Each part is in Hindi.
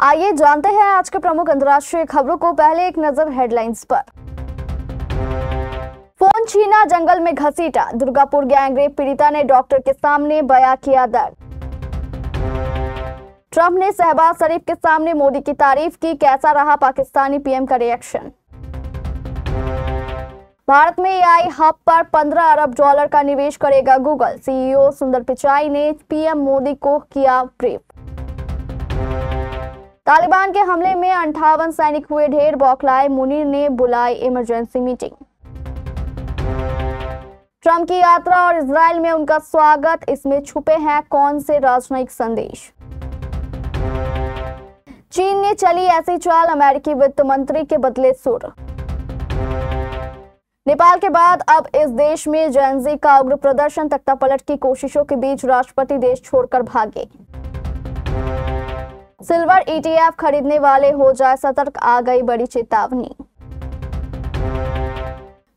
आइए जानते हैं आज के प्रमुख अंतर्राष्ट्रीय खबरों को। पहले एक नजर हेडलाइंस पर। फोन छीना, जंगल में घसीटा, दुर्गापुर गैंगरेप पीड़िता ने डॉक्टर के सामने बयां किया दर्द। ट्रंप ने शहबाज शरीफ के सामने मोदी की तारीफ की, कैसा रहा पाकिस्तानी पीएम का रिएक्शन। भारत में एआई हब पर 15 अरब डॉलर का निवेश करेगा गूगल, सीईओ सुंदर पिचाई ने पीएम मोदी को किया ब्रीफ। तालिबान के हमले में 58 सैनिक हुए ढेर, बौखलाए मुनीर ने बुलाई इमरजेंसी मीटिंग। ट्रंप की यात्रा और इजराइल में उनका स्वागत, इसमें छुपे हैं कौन से राजनयिक संदेश। चीन ने चली ऐसी चाल, अमेरिकी वित्त मंत्री के बदले सुर। नेपाल के बाद अब इस देश में जेन-ज़ी का उग्र प्रदर्शन, तख्तापलट की कोशिशों के बीच राष्ट्रपति देश छोड़कर भागे। सिल्वर ईटीएफ खरीदने वाले हो जाए सतर्क, आ गई बड़ी चेतावनी।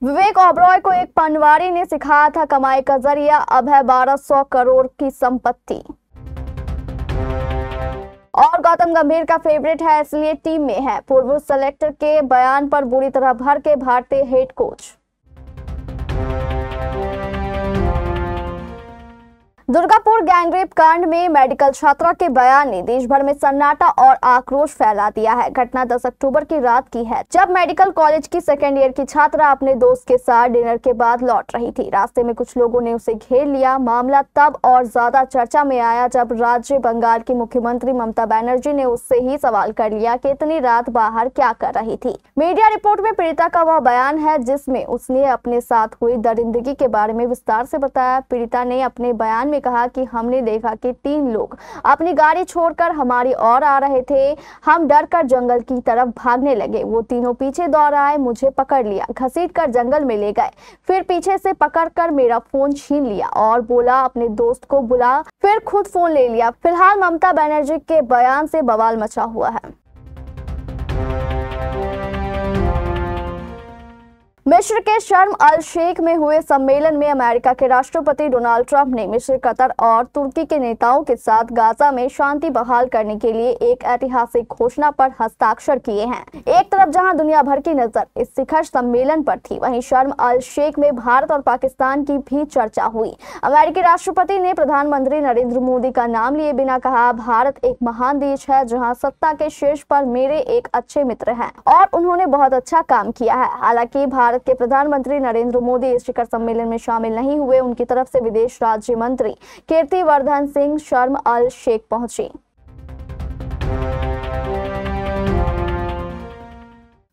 विवेक ओबरॉय को एक पनवारी ने सिखाया था कमाई का जरिया, अब है 1200 करोड़ की संपत्ति। और गौतम गंभीर का फेवरेट है इसलिए टीम में है, पूर्व सेलेक्टर के बयान पर बुरी तरह भर के भारतीय हेड कोच। दुर्गापुर गैंगरेप कांड में मेडिकल छात्रा के बयान ने देश भर में सन्नाटा और आक्रोश फैला दिया है। घटना 10 अक्टूबर की रात की है, जब मेडिकल कॉलेज की सेकेंड ईयर की छात्रा अपने दोस्त के साथ डिनर के बाद लौट रही थी। रास्ते में कुछ लोगों ने उसे घेर लिया। मामला तब और ज्यादा चर्चा में आया जब राज्य बंगाल की मुख्यमंत्री ममता बनर्जी ने उससे ही सवाल कर लिया कि इतनी रात बाहर क्या कर रही थी। मीडिया रिपोर्ट में पीड़िता का वह बयान है जिसमें उसने अपने साथ हुई दरिंदगी के बारे में विस्तार से बताया। पीड़िता ने अपने बयान में कहा कि हमने देखा कि 3 लोग अपनी गाड़ी छोड़कर हमारी ओर आ रहे थे। हम डरकर जंगल की तरफ भागने लगे। वो तीनों पीछे दौड़ आए, मुझे पकड़ लिया, घसीटकर जंगल में ले गए, फिर पीछे से पकड़कर मेरा फोन छीन लिया और बोला अपने दोस्त को बुला, फिर खुद फोन ले लिया। फिलहाल ममता बनर्जी के बयान से बवाल मचा हुआ है। मिस्र के शर्म अल शेख में हुए सम्मेलन में अमेरिका के राष्ट्रपति डोनाल्ड ट्रंप ने मिस्र, कतर और तुर्की के नेताओं के साथ गाजा में शांति बहाल करने के लिए एक ऐतिहासिक घोषणा पर हस्ताक्षर किए हैं। एक तरफ जहां दुनिया भर की नजर इस शिखर सम्मेलन पर थी, वहीं शर्म अल शेख में भारत और पाकिस्तान की भी चर्चा हुई। अमेरिकी राष्ट्रपति ने प्रधानमंत्री नरेंद्र मोदी का नाम लिए बिना कहा, भारत एक महान देश है जहाँ सत्ता के शीर्ष पर मेरे एक अच्छे मित्र हैं और उन्होंने बहुत अच्छा काम किया है। हालांकि भारत के प्रधानमंत्री नरेंद्र मोदी इस शिखर सम्मेलन में शामिल नहीं हुए। उनकी तरफ से विदेश राज्य मंत्री कीर्तिवर्धन सिंह शर्म अल शेख पहुंची।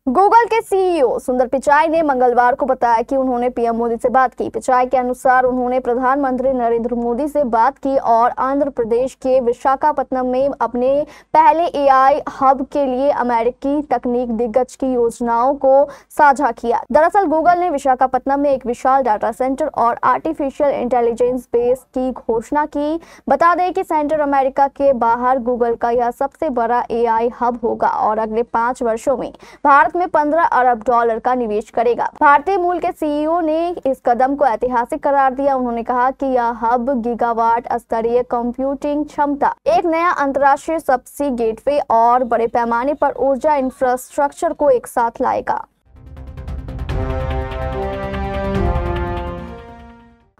गूगल के सीईओ सुंदर पिचाई ने मंगलवार को बताया कि उन्होंने पीएम मोदी से बात की। पिचाई के अनुसार उन्होंने प्रधानमंत्री नरेंद्र मोदी से बात की और आंध्र प्रदेश के विशाखापत्तनम में अपने पहले एआई हब के लिए अमेरिकी तकनीक दिग्गज की योजनाओं को साझा किया। दरअसल गूगल ने विशाखापत्तनम में एक विशाल डाटा सेंटर और आर्टिफिशियल इंटेलिजेंस बेस की घोषणा की। बता दें कि सेंटर अमेरिका के बाहर गूगल का यह सबसे बड़ा एआई हब होगा और अगले 5 वर्षों में भारत में 15 अरब डॉलर का निवेश करेगा। भारतीय मूल के सीईओ ने इस कदम को ऐतिहासिक करार दिया। उन्होंने कहा कि यह हब गीगावाट स्तरीय कंप्यूटिंग क्षमता, एक नया अंतर्राष्ट्रीय सबसी गेटवे और बड़े पैमाने पर ऊर्जा इंफ्रास्ट्रक्चर को एक साथ लाएगा।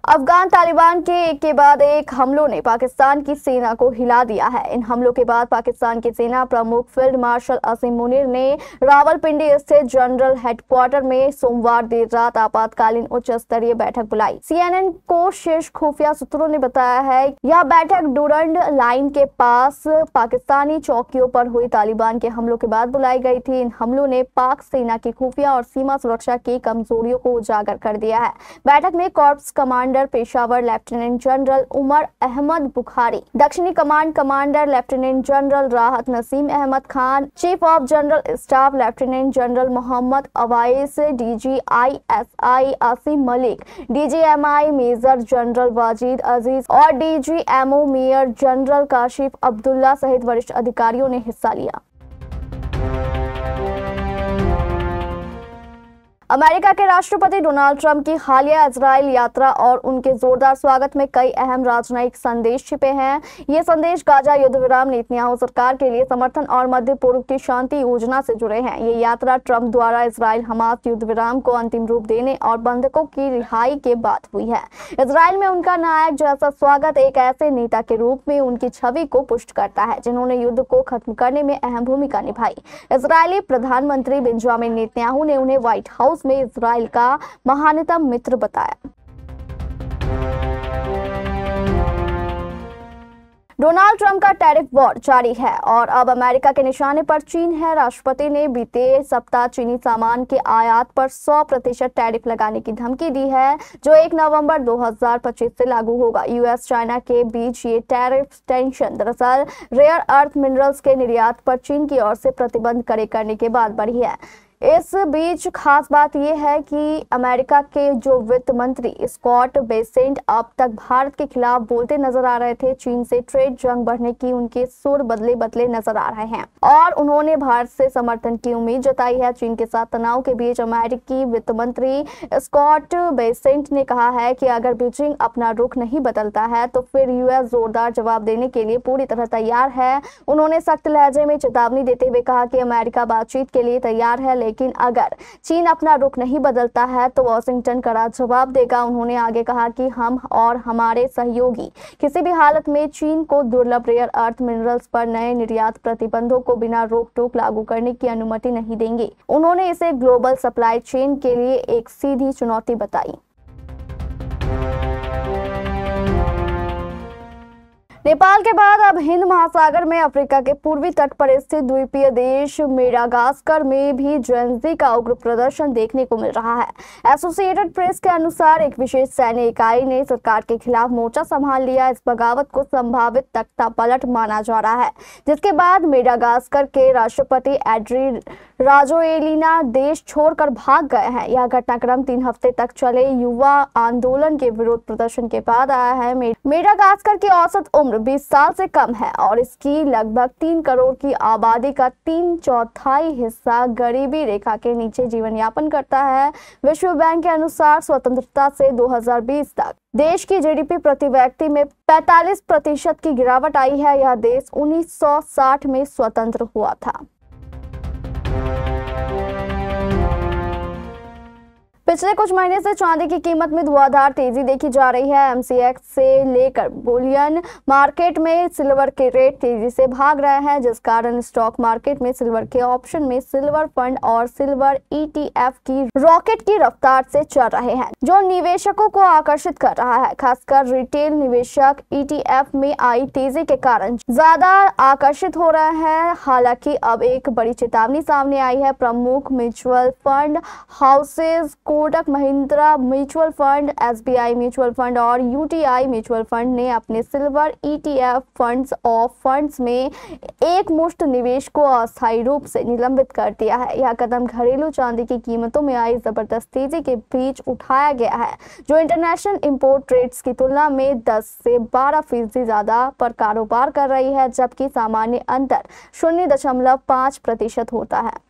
अफगान तालिबान के एक के बाद एक हमलों ने पाकिस्तान की सेना को हिला दिया है। इन हमलों के बाद पाकिस्तान की सेना प्रमुख फील्ड मार्शल असीम मुनीर ने रावलपिंडी स्थित जनरल हेडक्वार्टर में सोमवार देर रात आपातकालीन उच्च स्तरीय बैठक बुलाई। सीएनएन को शीर्ष खुफिया सूत्रों ने बताया है यह बैठक डुरंड लाइन के पास पाकिस्तानी चौकियों पर हुई तालिबान के हमलों के बाद बुलाई गई थी। इन हमलों ने पाक सेना की खुफिया और सीमा सुरक्षा की कमजोरियों को उजागर कर दिया है। बैठक में corps commander Peshawar lieutenant general Umar Ahmad Bukhari, दक्षिणी command commander lieutenant general Rahat Naseem Ahmad Khan, chief of general staff lieutenant general Mohammad Awais, DGISI Asim Malik, DGMI major general Wajid Aziz और DGMO major general Kashif Abdullah सहित वरिष्ठ अधिकारियों ने हिस्सा लिया। अमेरिका के राष्ट्रपति डोनाल्ड ट्रंप की हालिया इजराइल यात्रा और उनके जोरदार स्वागत में कई अहम राजनयिक संदेश छिपे हैं। ये संदेश गाजा युद्ध विराम, नेतन्याहू सरकार के लिए समर्थन और मध्य पूर्व की शांति योजना से जुड़े हैं। ये यात्रा ट्रंप द्वारा इजराइल हमास युद्ध विराम को अंतिम रूप देने और बंधकों की रिहाई के बाद हुई है। इजराइल में उनका नायक जैसा स्वागत एक ऐसे नेता के रूप में उनकी छवि को पुष्ट करता है जिन्होंने युद्ध को खत्म करने में अहम भूमिका निभाई। इजरायली प्रधानमंत्री बेंजामिन नेतन्याहू ने उन्हें व्हाइट हाउस में इजराइल का महानतम मित्र बताया। डोनाल्ड ट्रंप का टैरिफ वॉर जारी है और अब अमेरिका के निशाने पर चीन है। राष्ट्रपति ने बीते सप्ताह चीनी सामान के आयात पर 100% टैरिफ लगाने की धमकी दी है, जो 1 नवंबर 2025 से लागू होगा। यूएस चाइना के बीच ये टैरिफ टेंशन दरअसल रेयर अर्थ मिनरल्स के निर्यात पर चीन की ओर से प्रतिबंध करने के बाद बढ़ी है। इस बीच खास बात यह है कि अमेरिका के जो वित्त मंत्री स्कॉट बेसेंट अब तक भारत के खिलाफ बोलते नजर आ रहे थे। चीन से ट्रेड जंग बढ़ने की उनके सुर बदले बदले नजर आ रहे हैं और उन्होंने भारत से समर्थन की उम्मीद जताई है। चीन के साथ तनाव के बीच अमेरिकी वित्त मंत्री स्कॉट बेसेंट ने कहा है कि अगर बीजिंग अपना रुख नहीं बदलता है तो फिर यूएस जोरदार जवाब देने के लिए पूरी तरह तैयार है। उन्होंने सख्त लहजे में चेतावनी देते हुए कहा कि अमेरिका बातचीत के लिए तैयार है, लेकिन अगर चीन अपना रुख नहीं बदलता है तो वॉशिंगटन कड़ा जवाब देगा। उन्होंने आगे कहा कि हम और हमारे सहयोगी किसी भी हालत में चीन को दुर्लभ रेयर अर्थ मिनरल्स पर नए निर्यात प्रतिबंधों को बिना रोक टोक लागू करने की अनुमति नहीं देंगे। उन्होंने इसे ग्लोबल सप्लाई चेन के लिए एक सीधी चुनौती बताई। नेपाल के बाद अब हिंद महासागर में अफ्रीका के पूर्वी तट पर स्थित द्वीपीय देश मेडागास्कर में भी जेन-ज़ी का उग्र प्रदर्शन देखने को मिल रहा है। एसोसिएटेड प्रेस के अनुसार एक विशेष सैन्य इकाई ने सरकार के खिलाफ मोर्चा संभाल लिया। इस बगावत को संभावित तख्ता पलट माना जा रहा है, जिसके बाद मेडागास्कर के राष्ट्रपति एड्री राजोएलिना देश छोड़कर भाग गए हैं। यह घटनाक्रम 3 हफ्ते तक चले युवा आंदोलन के विरोध प्रदर्शन के बाद आया है। मेडागास्कर की औसत उम्र 20 साल से कम है और इसकी लगभग 3 करोड़ की आबादी का 3/4 हिस्सा गरीबी रेखा के नीचे जीवन यापन करता है। विश्व बैंक के अनुसार स्वतंत्रता से 2020 तक देश की जीडीपी प्रति व्यक्ति में 45% की गिरावट आई है। यह देश 1960 में स्वतंत्र हुआ था। पिछले कुछ महीने से चांदी की कीमत में धुआंधार तेजी देखी जा रही है। एमसीएक्स से लेकर बुलियन मार्केट में सिल्वर के रेट तेजी से भाग रहे हैं, जिस कारण स्टॉक मार्केट में सिल्वर के ऑप्शन में सिल्वर फंड और सिल्वर ईटीएफ की रॉकेट की रफ्तार से चल रहे हैं, जो निवेशकों को आकर्षित कर रहा है। खासकर रिटेल निवेशक ईटीएफ में आई तेजी के कारण ज्यादा आकर्षित हो रहे हैं। हालांकि अब एक बड़ी चेतावनी सामने आई है। प्रमुख mutual fund houses Kotak Mahindra mutual fund, SBI mutual fund और यूटीआई म्यूचुअल फंड ने अपने सिल्वर ईटीएफ फंड्स में एक मुश्त निवेश को अस्थायी रूप से निलंबित कर दिया है। यह कदम घरेलू चांदी की कीमतों में आई जबरदस्त तेजी के बीच उठाया गया है, जो इंटरनेशनल इंपोर्ट रेट्स की तुलना में 10 से 12% ज्यादा पर कारोबार कर रही है, जबकि सामान्य अंतर 0.5% होता है।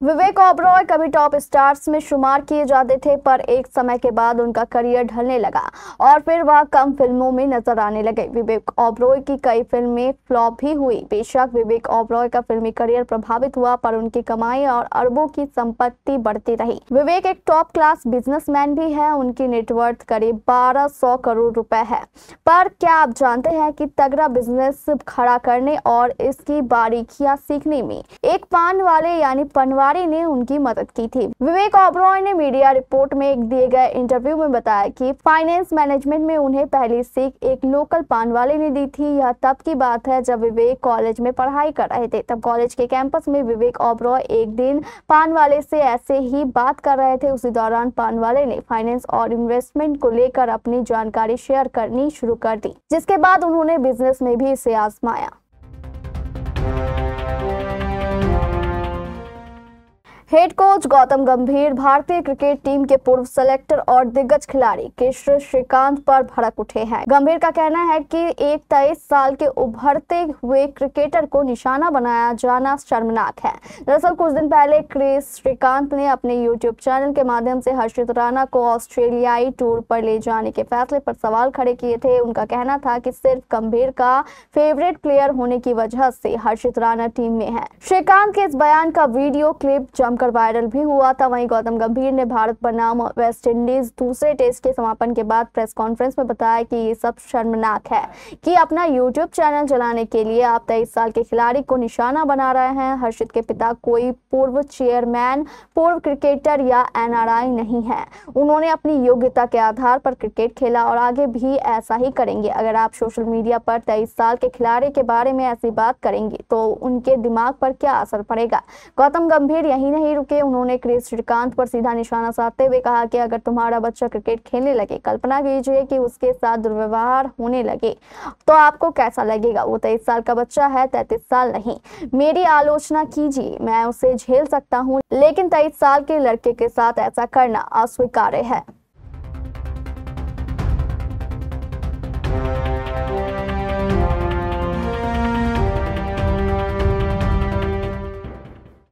विवेक ओबरॉय कभी टॉप स्टार्स में शुमार किए जाते थे, पर एक समय के बाद उनका करियर ढलने लगा और फिर वह कम फिल्मों में नजर आने लगे। विवेक ओबरॉय की कई फिल्में फ्लॉप भी हुई। बेशक विवेक ओबरॉय का फिल्मी करियर प्रभावित हुआ, पर उनकी कमाई और अरबों की संपत्ति बढ़ती रही। विवेक एक टॉप क्लास बिजनेसमैन भी है। उनकी नेटवर्थ करीब 1200 करोड़ रुपए है। पर क्या आप जानते हैं कि तगड़ा बिजनेस खड़ा करने और इसकी बारीकियां सीखने में एक पान वाले यानी पनवारी ने उनकी मदद की थी। विवेक ओबरॉय ने मीडिया रिपोर्ट में एक दिए गए इंटरव्यू में बताया कि फाइनेंस मैनेजमेंट में उन्हें पहली सीख एक लोकल पान वाले ने दी थी। यह तब की बात है जब विवेक कॉलेज में पढ़ाई कर रहे थे। तब कॉलेज के कैंपस में विवेक ओबरॉय एक दिन पान वाले से ऐसे ही बात कर रहे थे। उसी दौरान पान वाले ने फाइनेंस और इन्वेस्टमेंट को लेकर अपनी जानकारी शेयर करनी शुरू कर दी, जिसके बाद उन्होंने बिजनेस में भी इसे आजमाया। हेड कोच गौतम गंभीर भारतीय क्रिकेट टीम के पूर्व सेलेक्टर और दिग्गज खिलाड़ी केशव श्रीकांत पर भड़क उठे हैं। गंभीर का कहना है कि एक 23 साल के उभरते हुए क्रिकेटर को निशाना बनाया जाना शर्मनाक है। दरअसल कुछ दिन पहले केशव श्रीकांत ने अपने YouTube चैनल के माध्यम से हर्षित राणा को ऑस्ट्रेलियाई टूर पर ले जाने के फैसले पर सवाल खड़े किए थे। उनका कहना था कि सिर्फ गंभीर का फेवरेट प्लेयर होने की वजह से हर्षित राणा टीम में है। श्रीकांत के इस बयान का वीडियो क्लिप जमकर वायरल भी हुआ था। वहीं गौतम गंभीर ने भारत बनाम वेस्ट इंडीज दूसरे टेस्ट के समापन के बाद प्रेस कॉन्फ्रेंस में बताया कि ये सब शर्मनाक है कि अपना यूट्यूब चैनल चलाने के लिए आप 23 साल के खिलाड़ी को निशाना बना रहे हैं। हर्षित के पिता कोई पूर्व चेयरमैन, पूर्व क्रिकेटर या NRI नहीं है। उन्होंने अपनी योग्यता के आधार पर क्रिकेट खेला और आगे भी ऐसा ही करेंगे। अगर आप सोशल मीडिया पर 23 साल के खिलाड़ी के बारे में ऐसी बात करेंगे तो उनके दिमाग पर क्या असर पड़ेगा। गौतम गंभीर यही नहीं रुके, उन्होंने केशव श्रीकांत पर सीधा निशाना साधते हुए कहा कि अगर तुम्हारा बच्चा क्रिकेट खेलने लगे, कल्पना कीजिए कि उसके साथ दुर्व्यवहार होने लगे तो आपको कैसा लगेगा। वो 23 साल का बच्चा है, 33 साल नहीं। मेरी आलोचना कीजिए, मैं उसे झेल सकता हूँ, लेकिन 23 साल के लड़के के साथ ऐसा करना अस्वीकार्य है।